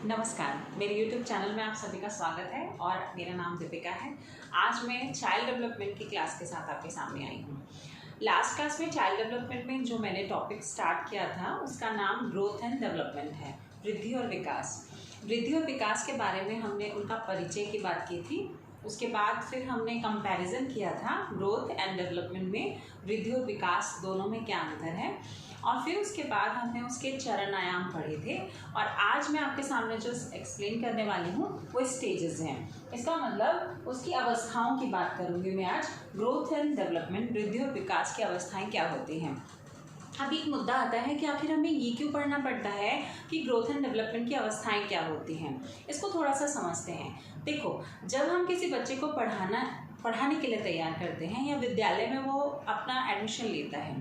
नमस्कार, मेरे YouTube channel में आप सभी का स्वागत है और मेरा नाम दीपिका है। आज मैं चाइल्ड डेवलपमेंट की क्लास के साथ आपके सामने आई हूँ। लास्ट क्लास में चाइल्ड डेवलपमेंट में जो मैंने टॉपिक स्टार्ट किया था उसका नाम ग्रोथ एंड डेवलपमेंट है, वृद्धि और विकास। वृद्धि और विकास के बारे में हमने उनका परिचय की बात की थी। उसके बाद फिर हमने कंपैरिजन किया था ग्रोथ एंड डेवलपमेंट में वृद्धि और विकास दोनों में क्या अंतर है, और फिर उसके बाद हमने उसके चरण आयाम पढ़े थे। और आज मैं आपके सामने जो एक्सप्लेन करने वाली हूँ वो स्टेजेस हैं। इसका मतलब उसकी अवस्थाओं की बात करूँगी मैं आज। ग्रोथ एंड डेवलपमेंट, वृद्धि और विकास की अवस्थाएं क्या होती हैं। अब एक मुद्दा आता है कि आखिर हमें ये क्यों पढ़ना पड़ता है कि ग्रोथ एंड डेवलपमेंट की अवस्थाएं क्या होती हैं। इसको थोड़ा सा समझते हैं। देखो, जब हम किसी बच्चे को पढ़ाने के लिए तैयार करते हैं या विद्यालय में वो अपना एडमिशन लेता है,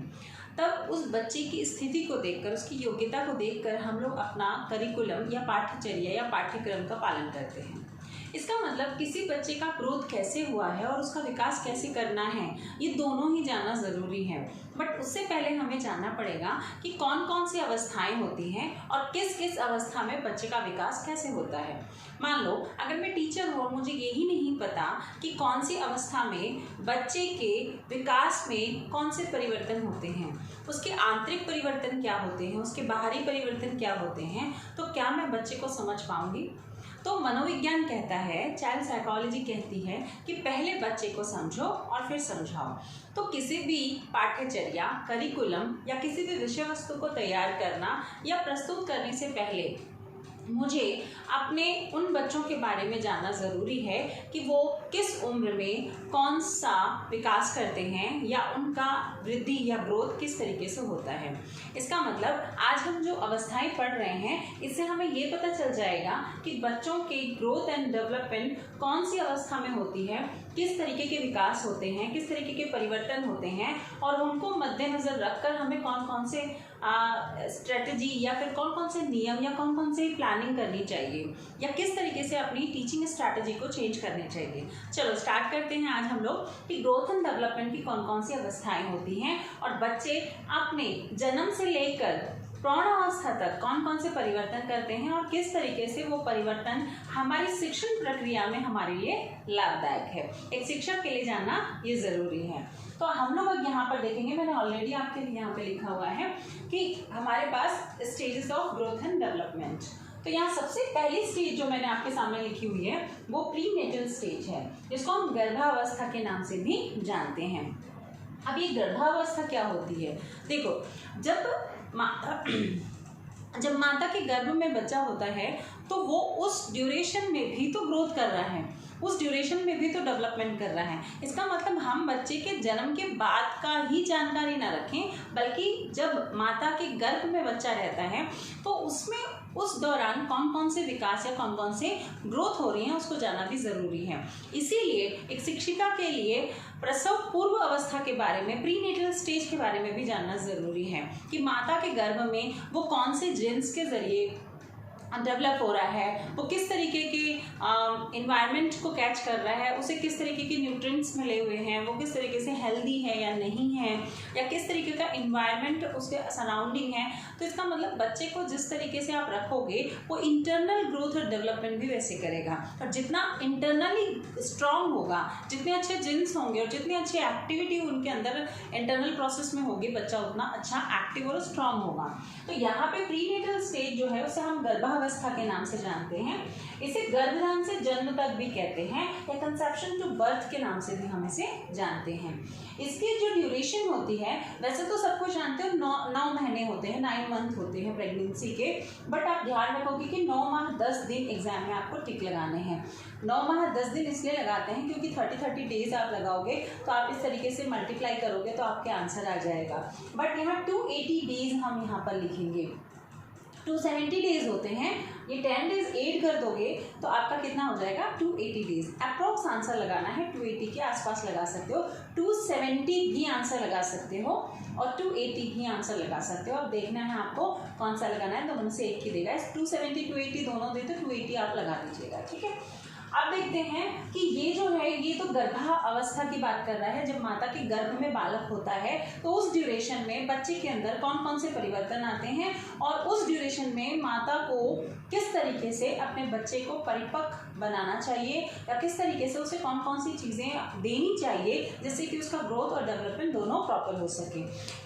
तब उस बच्चे की स्थिति को देखकर, उसकी योग्यता को देखकर हम लोग अपना करिकुलम या पाठ्यचर्या या पाठ्यक्रम का पालन करते हैं। इसका मतलब किसी बच्चे का ग्रोथ कैसे हुआ है और उसका विकास कैसे करना है, ये दोनों ही जानना ज़रूरी है। बट उससे पहले हमें जानना पड़ेगा कि कौन कौन सी अवस्थाएं होती हैं और किस किस अवस्था में बच्चे का विकास कैसे होता है। मान लो अगर मैं टीचर हूँ और मुझे यही नहीं पता कि कौन सी अवस्था में बच्चे के विकास में कौन से परिवर्तन होते हैं, उसके आंतरिक परिवर्तन क्या होते हैं, उसके बाहरी परिवर्तन क्या होते हैं, तो क्या मैं बच्चे को समझ पाऊँगी। तो मनोविज्ञान कहता है, चाइल्ड साइकोलॉजी कहती है कि पहले बच्चे को समझो और फिर समझाओ। तो किसी भी पाठ्यचर्या, करिकुलम या किसी भी विषय वस्तु को तैयार करना या प्रस्तुत करने से पहले मुझे अपने उन बच्चों के बारे में जानना ज़रूरी है कि वो किस उम्र में कौन सा विकास करते हैं या उनका वृद्धि या ग्रोथ किस तरीके से होता है। इसका मतलब आज हम जो अवस्थाएं पढ़ रहे हैं, इससे हमें ये पता चल जाएगा कि बच्चों के ग्रोथ एंड डेवलपमेंट कौन सी अवस्था में होती है, किस तरीके के विकास होते हैं, किस तरीके के परिवर्तन होते हैं, और उनको मद्देनज़र रखकर हमें कौन कौन से स्ट्रेटजी या फिर कौन कौन से नियम या कौन कौन से प्लानिंग करनी चाहिए या किस तरीके से अपनी टीचिंग स्ट्रैटेजी को चेंज करनी चाहिए। चलो स्टार्ट करते हैं आज हम लोग कि ग्रोथ एंड डेवलपमेंट की कौन कौन सी अवस्थाएं होती हैं और बच्चे अपने जन्म से लेकर प्रौढ़ावस्था तक कौन कौन से परिवर्तन करते हैं और किस तरीके से वो परिवर्तन हमारी शिक्षण प्रक्रिया में हमारे लिए लाभदायक है। एक शिक्षक के लिए जानना ये ज़रूरी है। तो हम लोग अब यहाँ पर देखेंगे, मैंने ऑलरेडी आपके लिए यहाँ पे लिखा हुआ है कि हमारे पास stages of growth and development. तो यहाँ सबसे पहली स्टेज जो मैंने आपके सामने लिखी हुई है वो प्रीनेटल स्टेज है, जिसको हम गर्भावस्था के नाम से भी जानते हैं। अब ये गर्भावस्था क्या होती है? देखो, जब माता के गर्भ में बच्चा होता है तो वो उस ड्यूरेशन में भी तो ग्रोथ कर रहा है, उस ड्यूरेशन में भी तो डेवलपमेंट कर रहा है। इसका मतलब हम बच्चे के जन्म के बाद का ही जानकारी ना रखें, बल्कि जब माता के गर्भ में बच्चा रहता है तो उसमें उस दौरान कौन कौन से विकास या कौन कौन से ग्रोथ हो रही हैं उसको जानना भी ज़रूरी है। इसीलिए एक शिक्षिका के लिए प्रसव पूर्व अवस्था के बारे में, प्रीनेटल स्टेज के बारे में भी जानना ज़रूरी है कि माता के गर्भ में वो कौन से जीन्स के ज़रिए डेवलप हो रहा है, वो किस तरीके के इन्वायरमेंट को कैच कर रहा है, उसे किस तरीके के न्यूट्रिएंट्स मिले हुए हैं, वो किस तरीके से हेल्दी है या नहीं है, या किस तरीके का इन्वायरमेंट उसके सराउंडिंग है। तो इसका मतलब बच्चे को जिस तरीके से आप रखोगे वो इंटरनल ग्रोथ और डेवलपमेंट भी वैसे करेगा। और जितना इंटरनली स्ट्रांग होगा, जितने अच्छे जीन्स होंगे और जितनी अच्छी एक्टिविटी उनके अंदर इंटरनल प्रोसेस में होगी, बच्चा उतना अच्छा एक्टिव और स्ट्रांग होगा। तो यहाँ पे प्रीनेटल स्टेज जो है उसे हम गर्भावस्था के नाम से जानते हैं। इसे गर्भधान से जन्म तक भी कहते हैं या कंसेप्शन टू बर्थ के नाम से भी हम इसे जानते हैं। इसकी जो ड्यूरेशन होती है, वैसे तो सब कुछ जानते हो, 9 महीने होते हैं, 9 मंथ होते हैं प्रेगनेंसी के। बट आप ध्यान रखोगे कि 9 माह 10 दिन एग्जाम में आपको टिक लगाने हैं। 9 माह 10 दिन इसलिए लगाते हैं क्योंकि 30 डेज आप लगाओगे तो आप इस तरीके से मल्टीप्लाई करोगे तो आपके आंसर आ जाएगा। बट यहाँ 280 डेज हम यहाँ पर लिखेंगे। 270 डेज होते हैं, ये 10 डेज ऐड कर दोगे तो आपका कितना हो जाएगा? 280 डेज। अप्रॉक्स आंसर लगाना है, 280 के आसपास लगा सकते हो, 270 भी आंसर लगा सकते हो और 280 भी आंसर लगा सकते हो। अब देखना है आपको कौन सा लगाना है, दोनों से एक ही देगा। 270 280 दोनों दे तो 280 आप लगा दीजिएगा, ठीक है। अब देखते हैं कि ये जो है ये तो गर्भावस्था की बात कर रहा है, जब माता के गर्भ में बालक होता है तो उस ड्यूरेशन में बच्चे के अंदर कौन कौन से परिवर्तन आते हैं और उस ड्यूरेशन में माता को किस तरीके से अपने बच्चे को परिपक्व बनाना चाहिए या किस तरीके से उसे कौन कौन सी चीज़ें देनी चाहिए जिससे कि उसका ग्रोथ और डेवलपमेंट दोनों प्रॉपर हो सके।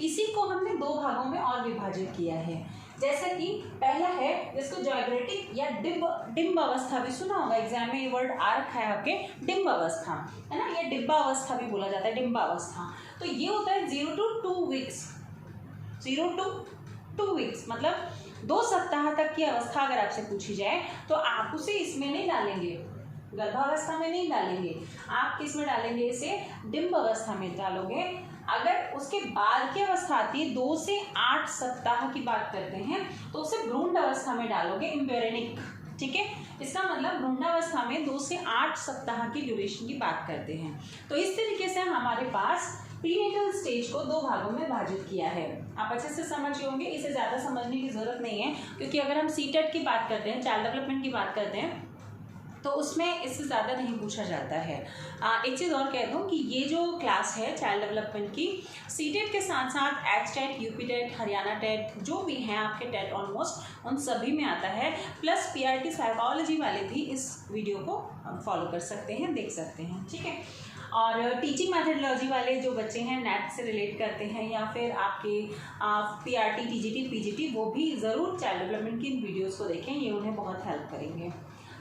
इसी को हमने दो भागों में और विभाजित किया है। जैसे कि पहला है जिसको जाइग्रेटिक या डिम्ब अवस्था भी सुना होगा, एग्जाम में ये वर्ड आ रखा है आपके, डिम्ब अवस्था है ना, ये डिब्बावस्था भी बोला जाता है, डिम्बावस्था। तो ये होता है 0 to 2 वीक्स, 0 to 2 वीक्स मतलब 2 सप्ताह तक की अवस्था अगर आपसे पूछी जाए तो आप उसे इसमें नहीं डालेंगे, गर्भावस्था में नहीं डालेंगे, आप किस में डालेंगे, इसे डिम्ब अवस्था में डालोगे। अगर उसके बाद की अवस्था आती है 2 से 8 सप्ताह की बात करते हैं तो उसे भ्रूण अवस्था में डालोगे, एम्ब्रियोनिक, ठीक है। इसका मतलब भ्रूणावस्था में 2 से 8 सप्ताह की ड्यूरेशन की बात करते हैं। तो इस तरीके से हमारे पास प्रीनेटल स्टेज को दो भागों में विभाजित किया है। आप अच्छे से समझ गए होंगे, इसे ज़्यादा समझने की ज़रूरत नहीं है, क्योंकि अगर हम सीटेट की बात करते हैं, चाइल्ड डेवलपमेंट की बात करते हैं, तो उसमें इससे ज़्यादा नहीं पूछा जाता है। एक चीज़ और कह दूँ कि ये जो क्लास है चाइल्ड डेवलपमेंट की, सीटेट के साथ साथ H TET, UP TET, Haryana TET, जो भी हैं आपके टेट ऑलमोस्ट उन सभी में आता है, प्लस पीआरटी साइकोलॉजी वाले भी इस वीडियो को फॉलो कर सकते हैं, देख सकते हैं, ठीक है। और टीचिंग मैथडोलॉजी वाले जो बच्चे हैं नेट से रिलेट करते हैं या फिर आपके पीआरटी, टीजीटी, पीजीटी, वो भी ज़रूर चाइल्ड डेवलपमेंट की इन वीडियोज़ को देखें, ये उन्हें बहुत हेल्प करेंगे।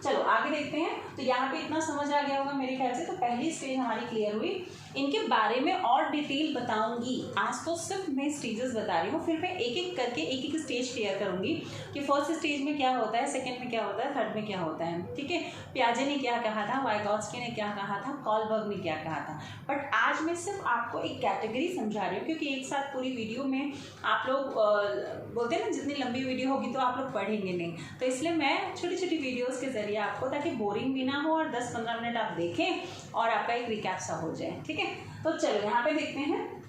चलो आगे देखते हैं। तो यहाँ पे इतना समझ आ गया होगा मेरे ख्याल से, तो पहली स्टेज हमारी क्लियर हुई। इनके बारे में और डिटेल बताऊंगी, आज तो सिर्फ मैं स्टेजेस बता रही हूँ, फिर मैं एक एक करके एक एक स्टेज क्लियर करूंगी कि फर्स्ट स्टेज में क्या होता है, सेकंड में क्या होता है, थर्ड में क्या होता है, ठीक है। पियाजे ने क्या कहा था, वाइगॉत्स्की ने क्या कहा था, कॉलबर्ग ने क्या कहा था। बट आज मैं सिर्फ आपको एक कैटेगरी समझा रही हूँ, क्योंकि एक साथ पूरी वीडियो में आप लोग बोलते हैं ना, जितनी लंबी वीडियो होगी तो आप लोग पढ़ेंगे नहीं, तो इसलिए मैं छोटी छोटी वीडियोज़ के जरिए आपको, ताकि बोरिंग भी ना हो और 10-15 मिनट आप देखें और आपका एक रिकैप सा हो जाए, ठीक है। तो चलो यहाँ पे देखते हैं,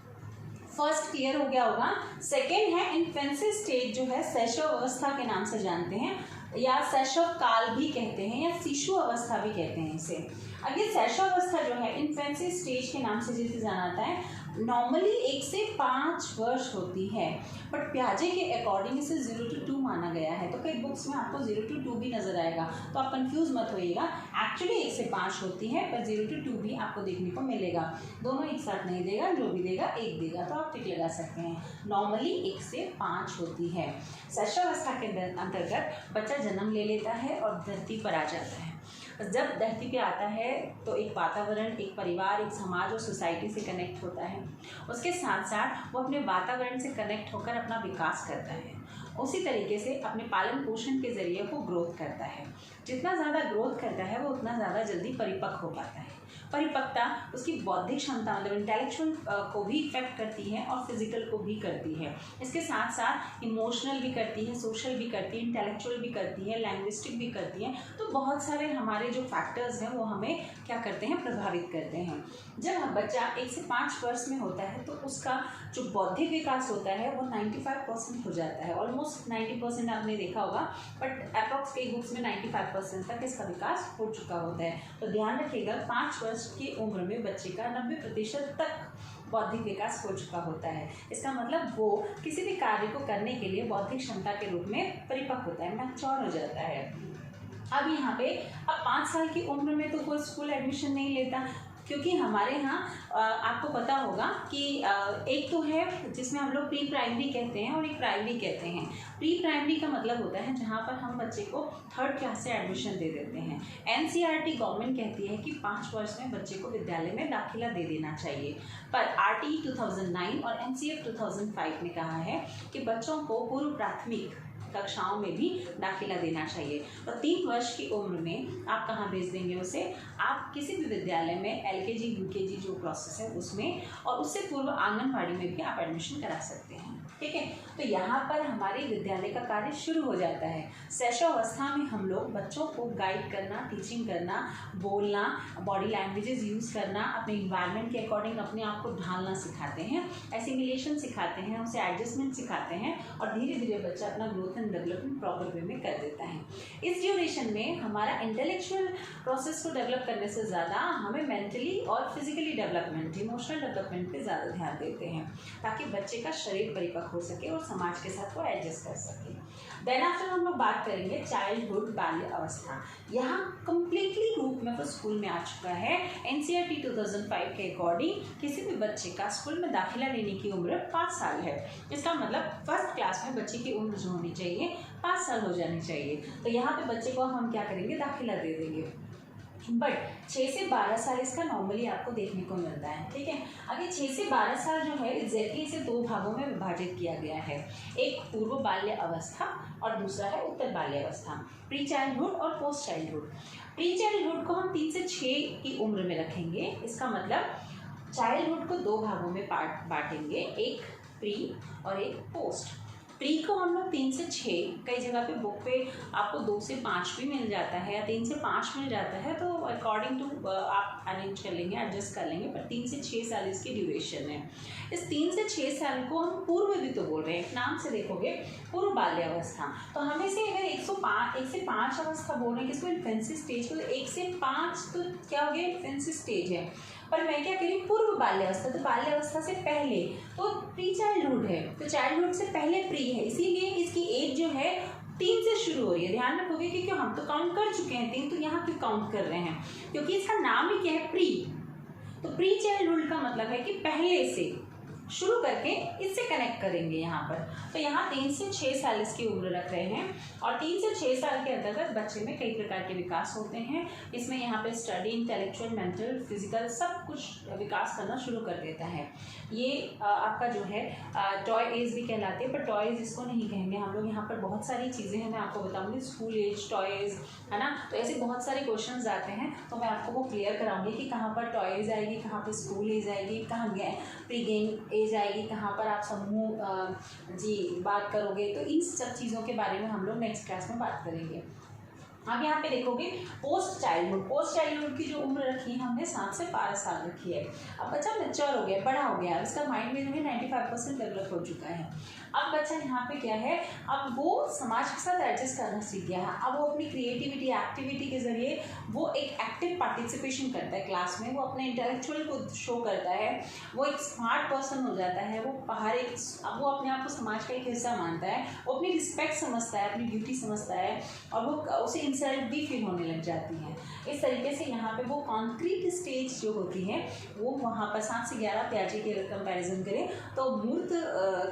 फर्स्ट क्लियर हो गया होगा। सेकेंड है इन्फेंसी स्टेज, जो है शैशव अवस्था के नाम से जानते हैं, या शैशव काल भी कहते हैं, या शिशु अवस्था भी कहते हैं इसे। अब ये शैशव अवस्था जो है इन्फेंसी स्टेज के नाम से जिसे जाना जाता है, नॉर्मली 1 से 5 वर्ष होती है, बट पियाजे के अकॉर्डिंग इसे 0 to 2 माना गया है। तो कई बुक्स में आपको 0 to 2 भी नजर आएगा, तो आप कंफ्यूज मत होइएगा, एक्चुअली 1 से 5 होती है, पर 0 to 2 भी आपको देखने को मिलेगा। दोनों एक साथ नहीं देगा, जो भी देगा एक देगा, तो आप टिक लगा सकते हैं। नॉर्मली 1 से 5 होती है। शैशवावस्था के अंतर्गत बच्चा जन्म ले लेता है और धरती पर आ जाता है। जब धरती पे आता है तो एक वातावरण, एक परिवार, एक समाज और सोसाइटी से कनेक्ट होता है। उसके साथ साथ वो अपने वातावरण से कनेक्ट होकर अपना विकास करता है, उसी तरीके से अपने पालन पोषण के ज़रिए वो ग्रोथ करता है। जितना ज़्यादा ग्रोथ करता है वो उतना ज़्यादा जल्दी परिपक्व हो पाता है। परिपक्वता उसकी बौद्धिक क्षमता, मतलब इंटेलेक्चुअल को भी इफेक्ट करती है और फिजिकल को भी करती है। इसके साथ साथ इमोशनल भी करती है, सोशल भी करती है, इंटेलेक्चुअल भी करती है, लैंग्विस्टिक भी करती है। तो बहुत सारे हमारे जो फैक्टर्स हैं वो हमें क्या करते हैं, प्रभावित करते हैं। जब बच्चा 1 से 5 वर्ष में होता है तो उसका जो बौद्धिक विकास होता है वो 95% हो जाता है। ऑलमोस्ट 90% आपने देखा होगा, बट अप्रॉक्स कई बुक्स में 95% तक इसका विकास हो चुका होता है। तो ध्यान रखिएगा, 5 वर्ष की उम्र में बच्चे का 90% तक बौद्धिक विकास हो चुका होता है। इसका मतलब वो किसी भी कार्य को करने के लिए बौद्धिक क्षमता के रूप में परिपक्व होता है, मैच्योर हो जाता है। अब यहाँ पे 5 साल की उम्र में तो कोई स्कूल एडमिशन नहीं लेता, क्योंकि हमारे यहाँ आपको पता होगा कि एक तो है जिसमें हम लोग प्री प्राइमरी कहते हैं और एक प्राइमरी कहते हैं। प्री प्राइमरी का मतलब होता है जहाँ पर हम बच्चे को 3rd क्लास से एडमिशन दे देते हैं। एनसीईआरटी गवर्नमेंट कहती है कि 5 वर्ष में बच्चे को विद्यालय में दाखिला दे देना चाहिए, पर आरटीई 2009 और एनसीएफ 2005 ने कहा है कि बच्चों को पूर्व प्राथमिक कक्षाओं में भी दाखिला देना चाहिए। तो 3 वर्ष की उम्र में आप कहाँ भेज देंगे उसे, आप किसी भी विद्यालय में एलकेजी यूकेजी जो प्रोसेस है उसमें, और उससे पूर्व आंगनबाड़ी में भी आप एडमिशन करा सकते हैं। ठीक है। तो यहाँ पर हमारे विद्यालय का कार्य शुरू हो जाता है। शैशवावस्था में हम लोग बच्चों को गाइड करना, टीचिंग करना, बोलना, बॉडी लैंग्वेजेस यूज़ करना, अपने इन्वायरमेंट के अकॉर्डिंग अपने आप को ढालना सिखाते हैं, एसिमिलेशन सिखाते हैं, उसे एडजस्टमेंट सिखाते हैं और धीरे धीरे बच्चा अपना growth and development proper way में कर देता है। इस ड्यूरेशन में हमारा इंटेलेक्चुअल प्रोसेस को डेवलप करने से ज़्यादा हमें मेंटली और फिजिकली डेवलपमेंट, इमोशनल डेवलपमेंट पे ज़्यादा ध्यान देते हैं ताकि बच्चे का शरीर परिपक्व हो सके और समाज के साथ वो एडजस्ट कर सके। देन आफ्टर हम लोग बात करेंगे चाइल्डहुड, बाल्य अवस्था। यहाँ कंप्लीटली रूप में वो स्कूल में आ चुका है। NCERT 2005 के अकॉर्डिंग किसी भी बच्चे का स्कूल में दाखिला लेने की उम्र 5 साल है। इसका मतलब फर्स्ट क्लास में बच्चे की उम्र जो होनी चाहिए 5 साल हो जानी चाहिए। तो यहाँ पे बच्चे को हम क्या करेंगे, दाखिला दे देंगे। बट 6 से 12 साल इसका नॉर्मली आपको देखने को मिलता है। ठीक है। अगर 6 से 12 साल जो है एग्जैक्टली इसे 2 भागों में विभाजित किया गया है। एक पूर्व बाल्य अवस्था और दूसरा है उत्तर बाल्य अवस्था, प्री चाइल्डहुड और पोस्ट चाइल्डहुड। प्री चाइल्डहुड को हम 3 से 6 की उम्र में रखेंगे। इसका मतलब चाइल्डहुड को 2 भागों में बांटेंगे, एक प्री और एक पोस्ट। प्री को हम लोग 3 से 6, कई जगह पे बुक पे आपको 2 से 5 भी मिल जाता है या 3 से 5 मिल जाता है, तो अकॉर्डिंग टू आप अरेंज कर लेंगे, एडजस्ट कर लेंगे, पर 3 से 6 साल इसकी ड्यूरेशन है। इस 3 से 6 साल को हम पूर्व भी तो बोल रहे हैं, नाम से देखोगे पूर्व बाल्य अवस्था। तो हमें से अगर 1 से 5 अवस्था बोल रहे हैं किसको, इन्फेंसी स्टेज को, तो 1 से 5 तो क्या हो गया, इन्फेंसी स्टेज है। पर मैं क्या करी, पूर्व बाल्यावस्था, तो बाल्यावस्था से पहले तो प्री चाइल्डहुड है, तो चाइल्डहुड से पहले प्री है, इसीलिए इसकी एज जो है 3 से शुरू हो रही है। ध्यान रखोगे कि क्यों, हम तो काउंट कर चुके हैं 3, तो यहाँ क्यों काउंट कर रहे हैं, क्योंकि इसका नाम ही क्या है, प्री। तो प्री चाइल्डहुड का मतलब है कि पहले से शुरू करके इससे कनेक्ट करेंगे यहाँ पर। तो यहाँ 3 से 6 साल इसकी उम्र रख रहे हैं और 3 से 6 साल के अंतर्गत बच्चे में कई प्रकार के विकास होते हैं। इसमें यहाँ पे स्टडी, इंटेलेक्चुअल, मेंटल, फिजिकल सब कुछ विकास करना शुरू कर देता है। ये आपका जो है टॉय एज भी कहलाते हैं, पर टॉय एज इसको नहीं कहेंगे हम लोग। यहाँ पर बहुत सारी चीज़ें हैं, मैं आपको बताऊँगी, स्कूल एज, टॉय एज, है ना। तो ऐसे बहुत सारे क्वेश्चन आते हैं, तो मैं आपको वो क्लियर कराऊंगी कि कहाँ पर टॉय एज आएगी, कहाँ पर स्कूल एज आएगी, कहाँ प्री गेम एज आएगी, कहाँ पर आप समूह जी बात करोगे। तो इन सब चीज़ों के बारे में हम लोग नेक्स्ट क्लास में बात करेंगे। अब यहाँ पे देखोगे पोस्ट चाइल्डहुड। पोस्ट चाइल्डहुड की जो उम्र रखी है हमने 7 से 12 साल रखी है। अब बच्चा मैच्योर हो गया, बड़ा हो गया, इसका माइंड में जो है 95% डेवलप हो चुका है। अब बच्चा यहाँ पे क्या है, अब वो समाज के साथ एडजस्ट करना सीख गया है। अब वो अपनी क्रिएटिविटी, एक्टिविटी के जरिए वो एक एक्टिव पार्टिसिपेशन करता है क्लास में, वो अपने इंटेलेक्चुअल को शो करता है, वो एक स्मार्ट पर्सन हो जाता है, वो अब वो अपने आप को समाज का एक हिस्सा मानता है, वो अपनी रिस्पेक्ट समझता है, अपनी ड्यूटी समझता है और वो उसे इंसल्ट भी फील होने लग जाती है। इस तरीके से यहाँ पे वो कॉन्क्रीट स्टेज जो होती है वो वहाँ पर 7 से 11 प्याजे के कंपैरिजन करें तो मूर्त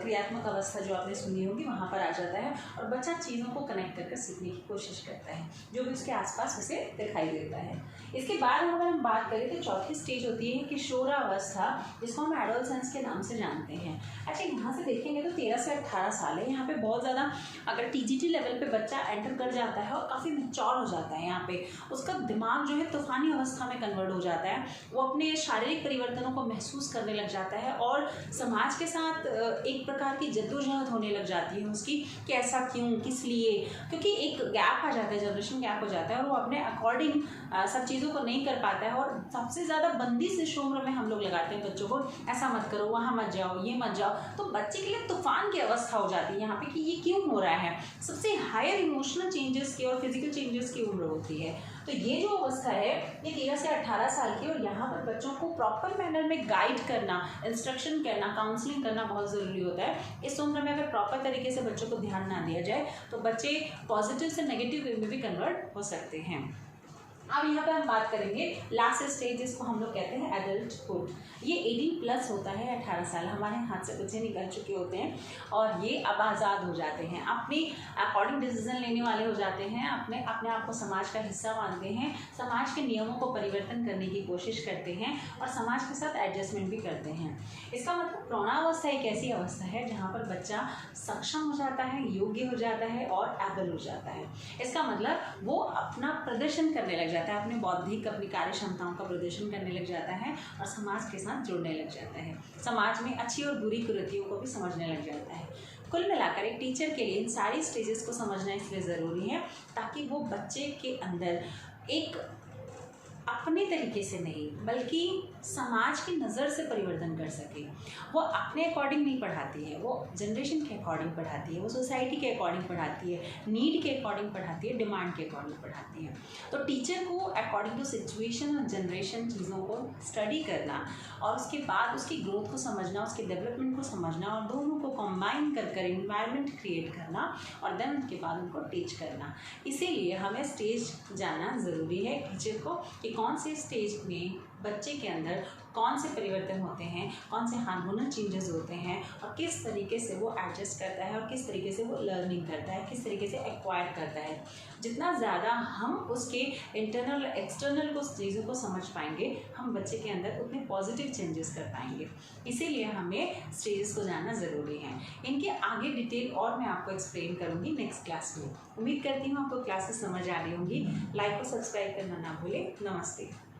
क्रियात्मक अवस्था जो आपने सुनी होगी वहाँ पर आ जाता है और बच्चा चीज़ों को कनेक्ट करके सीखने की कोशिश करता है जो भी उसके आसपास उसे दिखाई देता है। इसके बाद अगर हम बात करें तो चौथी स्टेज होती है किशोरावस्था, जिसको हम एडोलसेंस के नाम से जानते हैं। अच्छा, यहाँ से देखेंगे तो 13 से 18 साल है। यहाँ पे बहुत ज़्यादा अगर TGT लेवल पे बच्चा एंटर कर जाता है और काफ़ी मैच्योर हो जाता है, यहाँ पे उसका दिमाग जो है तूफानी अवस्था में कन्वर्ट हो जाता है, वो अपने शारीरिक परिवर्तनों को महसूस करने लग जाता है और समाज के साथ एक प्रकार की जद्दोजहद होने लग जाती है उसकी कि ऐसा क्यों, किस लिए, क्योंकि एक गैप आ जाता है, जनरेशन गैप हो जाता है और वो अपने अकॉर्डिंग सब चीज़ों को नहीं कर पाता है। और सबसे ज़्यादा बंदिश इस उम्र में हम लोग लगाते हैं बच्चों को, ऐसा मत करो, वहाँ मत जाओ, ये मत जाओ, तो बच्चे के लिए तूफान की अवस्था हो जाती है यहाँ पे कि ये क्यों हो रहा है। सबसे हायर इमोशनल चेंजेस की और फिजिकल चेंजेस की उम्र होती है। तो ये जो अवस्था है ये 13 से 18 साल की और यहाँ पर बच्चों को प्रॉपर मैनर में गाइड करना, इंस्ट्रक्शन करना, काउंसलिंग करना बहुत ज़रूरी होता है। इस उम्र में अगर प्रॉपर तरीके से बच्चों को ध्यान ना दिया जाए तो बच्चे पॉजिटिव से नेगेटिव वे में भी कन्वर्ट हो सकते हैं। अब यहाँ पे हम बात करेंगे लास्ट स्टेज, जिसको हम लोग कहते हैं एडल्टहुड। ये 18+ होता है, 18 साल, हमारे हाथ से बच्चे निकल चुके होते हैं और ये अब आज़ाद हो जाते हैं, अपनी अकॉर्डिंग डिसीजन लेने वाले हो जाते हैं, अपने आप को समाज का हिस्सा मानते हैं, समाज के नियमों को परिवर्तन करने की कोशिश करते हैं और समाज के साथ एडजस्टमेंट भी करते हैं। इसका मतलब प्रौढ़ावस्था एक ऐसी अवस्था है जहाँ पर बच्चा सक्षम हो जाता है, योग्य हो जाता है और एबल हो जाता है। इसका मतलब वो अपना प्रदर्शन करने लग जाता है, अपने बौद्धिक अपनी कार्य क्षमताओं का प्रदर्शन करने लग जाता है और समाज के साथ जुड़ने लग जाता है। समाज में अच्छी और बुरी कुरीतियों को भी समझने लग जाता है। कुल मिलाकर एक टीचर के लिए इन सारी स्टेजेस को समझना इसलिए ज़रूरी है ताकि वो बच्चे के अंदर एक अपने तरीके से नहीं बल्कि समाज की नज़र से परिवर्तन कर सके। वो अपने अकॉर्डिंग नहीं पढ़ाती है, वो जनरेशन के अकॉर्डिंग पढ़ाती है, वो सोसाइटी के अकॉर्डिंग पढ़ाती है, नीड के अकॉर्डिंग पढ़ाती है, डिमांड के अकॉर्डिंग पढ़ाती है। तो टीचर को अकॉर्डिंग टू सिचुएशन और जनरेशन चीज़ों को स्टडी करना और उसके बाद उसकी ग्रोथ को समझना, उसके डेवलपमेंट को समझना और दोनों को कंबाइन कर कर इन्वायरमेंट क्रिएट करना और देन उनके बाद उनको टीच करना। इसीलिए हमें स्टेज जाना ज़रूरी है टीचर को कि कौन से स्टेज में बच्चे के अंदर कौन से परिवर्तन होते हैं, कौन से हार्मोनल चेंजेस होते हैं और किस तरीके से वो एडजस्ट करता है और किस तरीके से वो लर्निंग करता है, किस तरीके से एक्वायर करता है। जितना ज़्यादा हम उसके इंटरनल एक्सटर्नल को चीज़ों को समझ पाएंगे, हम बच्चे के अंदर उतने पॉजिटिव चेंजेस कर पाएंगे। इसीलिए हमें स्टेजेस को जानना ज़रूरी है। इनके आगे डिटेल और मैं आपको एक्सप्लेन करूँगी नेक्स्ट क्लास में। उम्मीद करती हूँ आपको क्लासेस समझ आ रही होंगी। लाइक और सब्सक्राइब करना ना भूलें। नमस्ते।